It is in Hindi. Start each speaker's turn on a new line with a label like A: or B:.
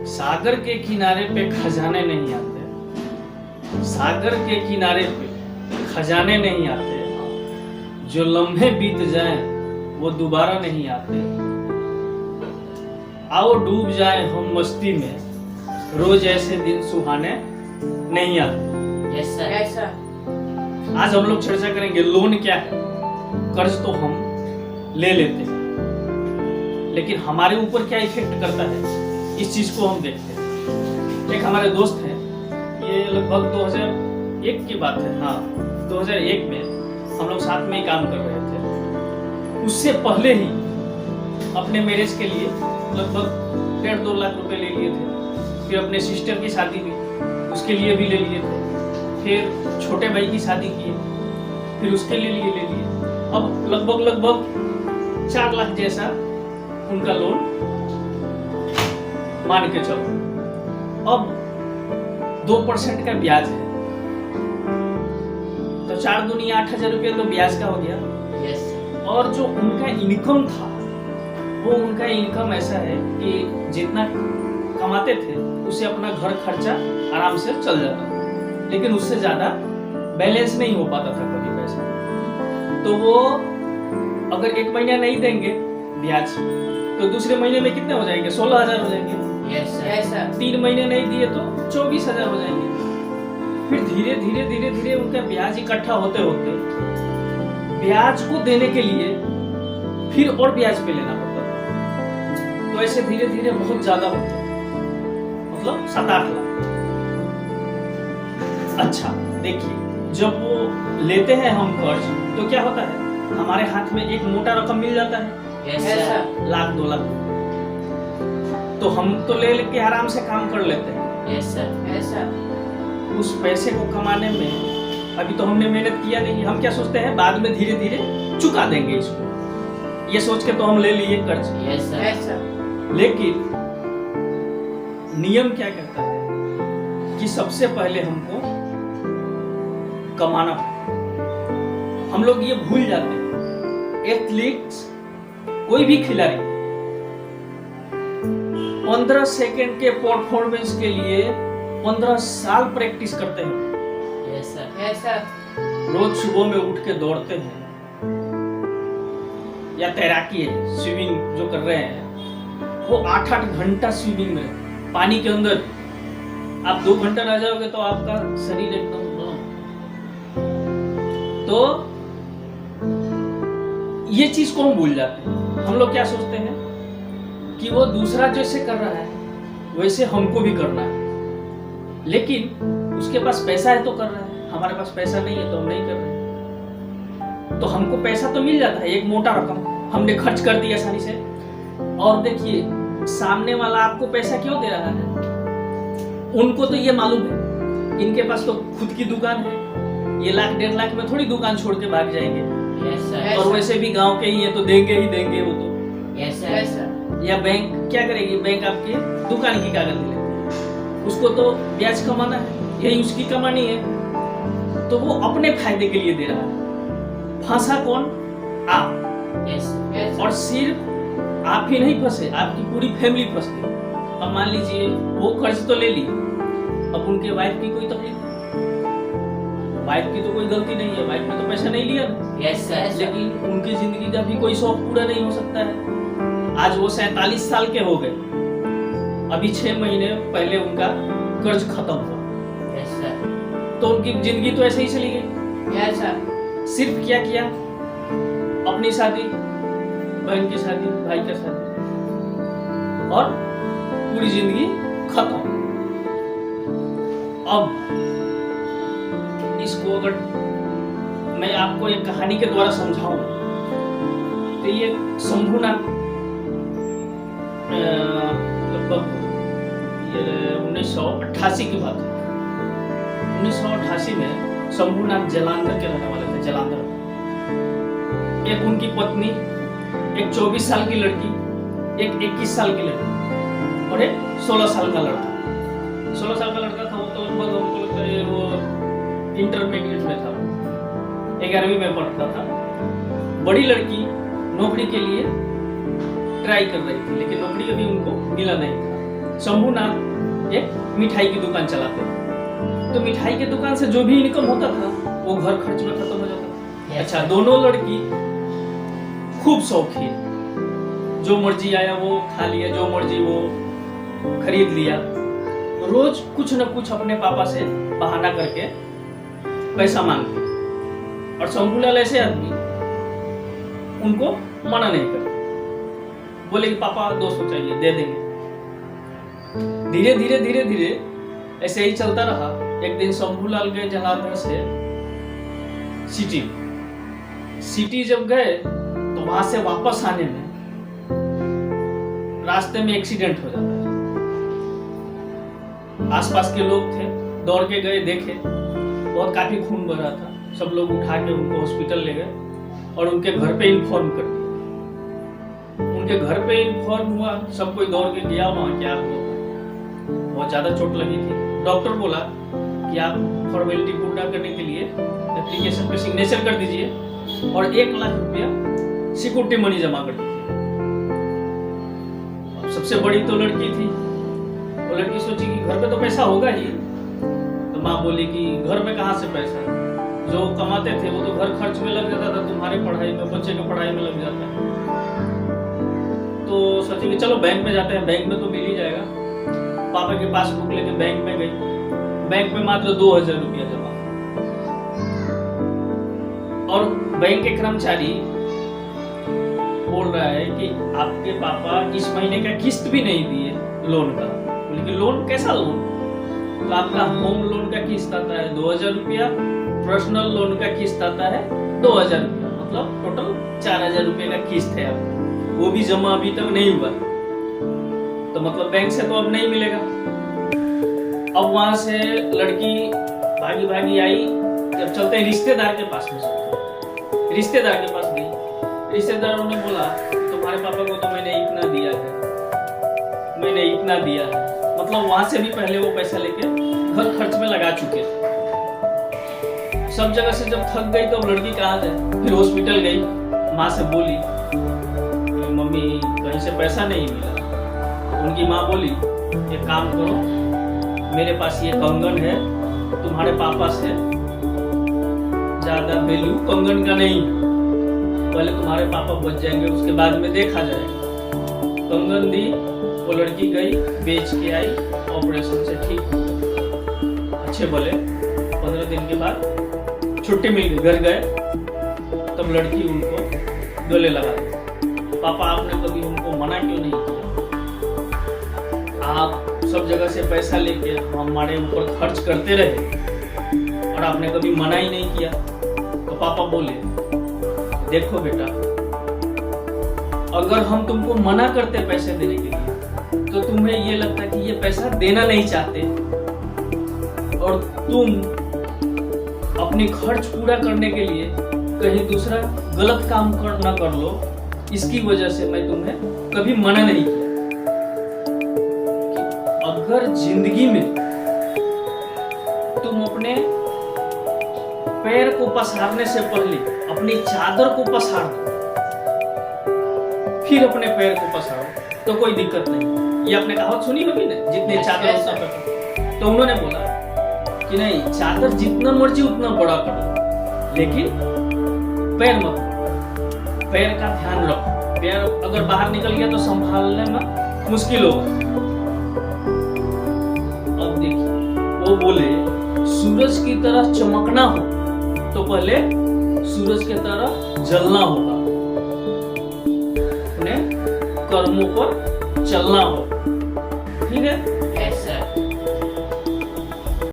A: सागर के किनारे पे खजाने नहीं आते, सागर के किनारे पे खजाने नहीं आते, जो लम्हे बीत जाएं वो दोबारा नहीं आते। आओ डूब जाएं हम मस्ती में, रोज ऐसे दिन सुहाने नहीं आते।
B: ऐसा
A: आज हम लोग चर्चा करेंगे लोन क्या है। कर्ज तो हम ले लेते हैं, लेकिन हमारे ऊपर क्या इफेक्ट करता है इस चीज को हम देखते हैं। एक हमारे दोस्त हैं, ये लगभग 2001 की बात है, हाँ 2001 में हम लोग साथ में ही काम कर रहे थे। उससे पहले ही अपने मैरिज के लिए लगभग 1.5-2 लाख रुपए ले लिए थे। फिर अपने सिस्टर की शादी हुई, उसके लिए भी ले लिए थे। फिर छोटे भाई की शादी की, फिर उसके लिए ले लिए। अब लगभग 4 लाख जैसा उनका लोन मान के चलो। अब 2% का ब्याज है, तो 4 दूनी 8,000 रुपये तो ब्याज का हो गया। और जो उनका इनकम था, वो उनका इनकम ऐसा है कि जितना कमाते थे उसे अपना घर खर्चा आराम से चल जाता था, लेकिन उससे ज्यादा बैलेंस नहीं हो पाता था कभी पैसा। तो वो अगर 1 महीना नहीं देंगे ब्याज, तो दूसरे महीने में कितने हो जाएंगे? 16,000 हो जाएंगे। 3 महीने नहीं दिए तो 24,000 हो जाएंगे। फिर धीरे धीरे धीरे धीरे उनका ब्याज इकट्ठा होते होते ब्याज को देने के लिए फिर और ब्याज पे लेना पड़ता था। तो ऐसे धीरे धीरे बहुत ज्यादा होता है, मतलब 7-8 लाख। अच्छा देखिए, जब वो लेते हैं हम कर्ज, तो क्या होता है, हमारे हाथ में एक मोटा रकम मिल जाता है, 1-2 लाख। तो हम तो ले लेके आराम से काम कर लेते हैं। उस पैसे को कमाने में अभी तो हमने मेहनत किया नहीं, हम क्या सोचते हैं बाद में धीरे धीरे चुका देंगे इसको, ये सोच के तो हम ले लिए कर्ज। लेकिन नियम क्या कहता है कि सबसे पहले हमको कमाना। हम लोग ये भूल जाते हैं, एथलीट्स कोई भी खिलाड़ी 15 सेकंड के परफॉर्मेंस के लिए 15 साल प्रैक्टिस करते हैं। रोज सुबह में उठ के दौड़ते हैं, या तैराकी है, स्विमिंग जो कर रहे हैं, वो 8-8 घंटा स्विमिंग में पानी के अंदर। आप 2 घंटा रह जाओगे तो आपका शरीर एकदम, तो ये चीज को हम भूल जाते हैं। हम लोग क्या सोचते हैं कि वो दूसरा जैसे कर रहा है वैसे हमको भी करना है, लेकिन उसके पास पैसा है तो कर रहा है, हमारे पास पैसा नहीं है तो हम नहीं कर रहे। तो हमको पैसा तो मिल जाता है, एक मोटा रकम हमने खर्च कर दी आसानी से। और देखिए, सामने वाला आपको पैसा क्यों दे रहा है, उनको तो ये मालूम है, इनके पास तो खुद की दुकान है, ये 1-1.5 लाख में थोड़ी दुकान छोड़ के भाग जाएंगे। और वैसे भी गांव के ही है तो देंगे ही देंगे वो तो। या बैंक क्या करेगी, बैंक आपके दुकान की कागज ले लेगी, उसको तो ब्याज कमाना है, यही उसकी कमानी है, तो वो अपने फायदे के लिए दे रहा है। फंसा कौन? आप। और सिर्फ आप ही नहीं फंसे, आपकी पूरी फैमिली फंस गई। अब मान लीजिए वो कर्ज तो ले ली, अब उनके वाइफ की कोई तकलीफ, वाइफ की तो कोई गलती नहीं है, वाइफ ने तो पैसा नहीं लिया, लेकिन उनकी जिंदगी का भी कोई शौक पूरा नहीं हो सकता है। आज वो 47 साल के हो गए, अभी 6 महीने पहले उनका कर्ज खत्म हुआ, तो उनकी जिंदगी तो ऐसे ही चली गई। सिर्फ क्या किया, अपनी शादी, बहन की शादी, भाई की शादी, और पूरी जिंदगी खत्म। अब इसको अगर मैं आपको एक कहानी के द्वारा समझाऊं, तो ये शंभुनाथ, लगभग 1988 की बात है। 1988 में शंभुनाथ जालंधर के रहने वाले थे। जालंधर, एक उनकी पत्नी, एक 24 साल की लड़की, एक 21 साल की लड़की और एक 16 साल का लड़का। 16 साल का लड़का था, वो तो लगभग हमको लगता है वो इंटरमीडिएट में था, 11वीं में पढ़ता था। बड़ी लड़की नौकरी के लिए ट्राई कर रही थी, लेकिन नौकरी अभी उनको मिला नहीं था। शंभूनाथ एक मिठाई की दुकान चलाते हैं, तो मिठाई की दुकान से जो भी इनकम होता था वो घर खर्च में खत्म हो जाता था। अच्छा, दोनों लड़की खूब शौकीन, जो मर्जी आया वो खा लिया, जो मर्जी वो खरीद लिया। रोज कुछ न कुछ अपने पापा से बहाना करके पैसा मांगते, और शंभूलाल ऐसे आदमी उनको मना नहीं करते, बोले कि पापा 200 चाहिए, दे देंगे। धीरे धीरे धीरे धीरे ऐसे ही चलता रहा। एक दिन शंभूलाल गए जलालधर से सिटी जब गए तो वहां से वापस आने में रास्ते में एक्सीडेंट हो जाता है। आसपास के लोग थे, दौड़ के गए, देखे बहुत काफी खून बह रहा था। सब लोग उठा के उनको हॉस्पिटल ले गए और उनके घर पे इन्फॉर्म कर दिया। उनके घर पे इन्फॉर्म हुआ, सब कोई दौड़ के गया वहां, क्या हुआ, बहुत ज्यादा चोट लगी थी। डॉक्टर बोला कि आप फॉर्मेलिटी पूरा करने के लिए एप्लीकेशन पे सिग्नेचर कर दीजिए और 1 लाख रुपया सिक्योरिटी मनी जमा कर दीजिए। सबसे बड़ी तो लड़की थी, वो लड़की सोची कि घर पे तो पैसा होगा ही, तो माँ बोली कि घर में कहाँ से पैसा, जो कमाते थे वो तो घर खर्च में लग जाता था, तुम्हारे पढ़ाई में, बच्चे के पढ़ाई में लग जाता है। तो सोची कि चलो बैंक में जाते हैं, बैंक में तो मिल ही जाएगा। पापा के पास बुक लेके बैंक में गई। बैंक में मात्र 2000 रुपया जमा, और बैंक के कर्मचारी बोल रहा है कि आपके पापा इस महीने का किस्त भी नहीं दिए लोन का। बोले कि लोन कैसा लोन? तो आपका होम लोन का किस्त आता है 2000 रुपया, पर्सनल लोन का किस्त आता है 2000 रुपया, मतलब टोटल 4000 रुपये का किस्त है आपका, वो भी जमा अभी तक नहीं हुआ। तो मतलब बैंक से तो अब नहीं मिलेगा। अब वहां से लड़की भागी भागी आई, जब चलते रिश्तेदार के पास में, रिश्तेदार के पास गई। रिश्तेदारों ने बोला तुम्हारे पापा को तो मैंने इतना दिया है, मैंने इतना दिया है, मतलब वहां से भी पहले वो पैसा लेके घर खर्च में लगा चुके थे। सब जगह से जब थक गई तो लड़की कहाँ जाए, फिर हॉस्पिटल गई, माँ से बोली मम्मी कहीं से पैसा नहीं मिला। उनकी माँ बोली एक काम करो, मेरे पास ये कंगन है, तुम्हारे पापा से ज्यादा वैल्यू कंगन का नहीं, पहले तुम्हारे पापा बच जाएंगे, उसके बाद में देखा जाएगा। कंगन दी, वो लड़की गई, बेच के आई, ऑपरेशन से ठीक हो गई, अच्छे भले। 15 दिन के बाद छुट्टी मिल गई, घर गए, तब लड़की उनको गले लगा दी। पापा आपने कभी उनको मना क्यों नहीं किया? आप सब जगह से पैसा लेके हमारे ऊपर खर्च करते रहे और आपने कभी मना ही नहीं किया। तो पापा बोले देखो बेटा, अगर हम तुमको मना करते पैसे देने के लिए तो तुम्हें ये लगता कि ये पैसा देना नहीं चाहते, और तुम अपनी खर्च पूरा करने के लिए कहीं दूसरा गलत काम न कर लो, इसकी वजह से मैं तुम्हें कभी मना नहीं किया। अगर जिंदगी में तुम अपने पैर को पसारने से पहले अपनी चादर को पसार दो, फिर अपने पैर को पसारो, तो कोई दिक्कत नहीं। ये आपने कहावत सुनी होगी ना, जितने चादर उतना पैर। तो उन्होंने बोला कि नहीं, चादर जितना मर्जी उतना बड़ा करो, लेकिन पैर मत, पैर का ध्यान रखो। पैर अगर बाहर निकल गया तो संभालने में मुश्किल होगा। अब देखिए, वो बोले सूरज की तरह चमकना हो तो पहले सूरज की तरह जलना होगा, अपने कर्मों पर चलना होगा, ठीक है।